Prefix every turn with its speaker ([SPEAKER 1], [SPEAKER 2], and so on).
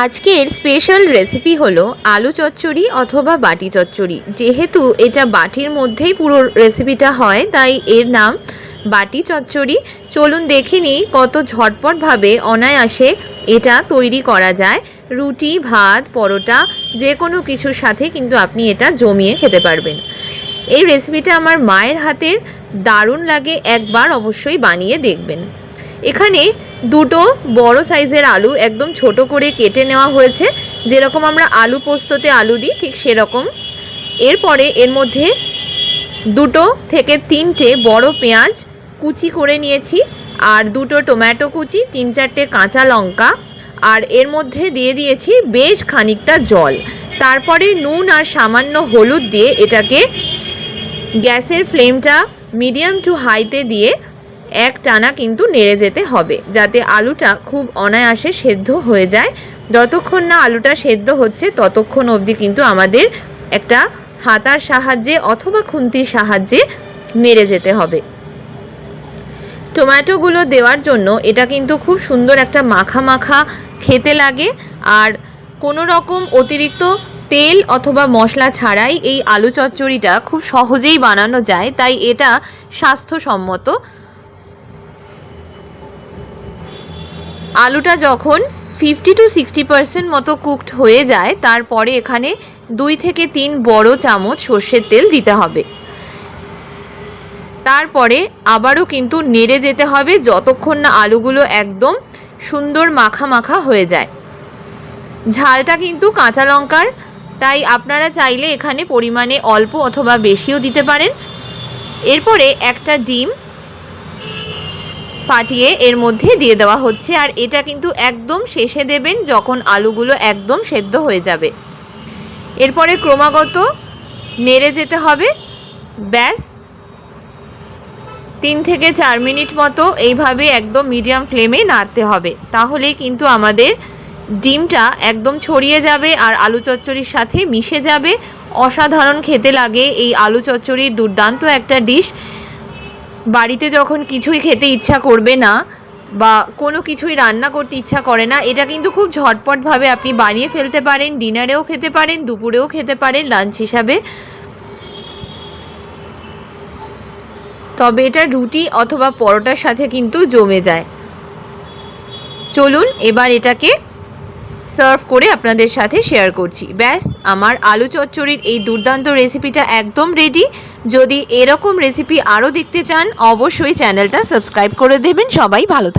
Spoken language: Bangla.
[SPEAKER 1] আজকের স্পেশাল রেসিপি হলো আলু চচ্চড়ি অথবা বাটি চচ্চড়ি। যেহেতু এটা বাটির মধ্যেই পুরো রেসিপিটা হয়, তাই এর নাম বাটি চচ্চড়ি। চলুন দেখে নিই কত ঝটপটভাবে অনায়াসে এটা তৈরি করা যায়। রুটি, ভাত, পরোটা যে কোনো কিছুর সাথে কিন্তু আপনি এটা জমিয়ে খেতে পারবেন। এই রেসিপিটা আমার মায়ের হাতের দারুণ লাগে, একবার অবশ্যই বানিয়ে দেখবেন। এখানে দুটো বড় সাইজের আলু একদম ছোট করে কেটে নেওয়া হয়েছে, যেরকম আমরা আলু পোস্ততে আলু দিই ঠিক সেরকম। এরপরে এর মধ্যে দুটো থেকে তিনটে বড় পেঁয়াজ কুচি করে নিয়েছি, আর দুটো টমেটো কুচি, 3-4টে কাঁচা লঙ্কা, আর এর মধ্যে দিয়ে দিয়েছি বেশ খানিকটা জল। তারপরে নুন আর সামান্য হলুদ দিয়ে এটাকে গ্যাসের ফ্লেমটা মিডিয়াম টু হাইতে দিয়ে এক টানা কিন্তু নেড়ে যেতে হবে, যাতে আলুটা খুব অনায়াসে সেদ্ধ হয়ে যায়। যতক্ষণ না আলুটা সেদ্ধ হচ্ছে ততক্ষণ অবধি কিন্তু আমাদের একটা হাতার সাহায্যে অথবা খুন্তির সাহায্যে নেড়ে যেতে হবে। টমেটোগুলো দেওয়ার জন্য এটা কিন্তু খুব সুন্দর একটা মাখা মাখা খেতে লাগে, আর কোনো রকম অতিরিক্ত তেল অথবা মশলা ছাড়াই এই আলু চচ্চড়িটা খুব সহজেই বানানো যায়, তাই এটা স্বাস্থ্যসম্মত। আলুটা যখন 50 to 60% মতো কুকড হয়ে যায়, তারপরে এখানে 2 থেকে 3 বড় চামচ সর্ষের তেল দিতে হবে। তারপরে আবারও কিন্তু নেড়ে যেতে হবে যতক্ষণ না আলুগুলো একদম সুন্দর মাখা মাখা হয়ে যায়। ঝালটা কিন্তু কাঁচা লঙ্কার, তাই আপনারা চাইলে এখানে পরিমাণে অল্প অথবা বেশিও দিতে পারেন। এরপরে একটা ডিম ফাটিয়ে এর মধ্যে দিয়ে দেওয়া হচ্ছে, আর এটা কিন্তু একদম শেষে দেবেন যখন আলুগুলো একদম সেদ্ধ হয়ে যাবে। এরপরে ক্রমাগত নেড়ে যেতে হবে। ব্যাস 3 থেকে 4 মিনিট মতো এইভাবে একদম মিডিয়াম ফ্লেমে নাড়তে হবে, তাহলেই কিন্তু আমাদের ডিমটা একদম ছড়িয়ে যাবে আর আলু চচ্চড়ির সাথে মিশে যাবে। অসাধারণ খেতে লাগে এই আলু চচ্চড়ির দুর্দান্ত একটা ডিশ। বাড়িতে যখন কিছুই খেতে ইচ্ছা করবে না বা কোনো কিছুই রান্না করতে ইচ্ছা করে না, এটা কিন্তু খুব ঝটপটভাবে আপনি বানিয়ে ফেলতে পারেন। ডিনারেও খেতে পারেন, দুপুরেও খেতে পারেন লাঞ্চ হিসাবে। তবে এটা রুটি অথবা পরোটার সাথে কিন্তু জমে যায়। চলুন এবার এটাকে সার্ভ করে আপনাদের সাথে শেয়ার করছি। ব্যাস, আমার আলু চচ্চড়ির এই দুর্দান্ত রেসিপিটা একদম রেডি। যদি এরকম রেসিপি আরও দেখতে চান অবশ্যই চ্যানেলটা সাবস্ক্রাইব করে দেবেন। সবাই ভালো থাকবেন।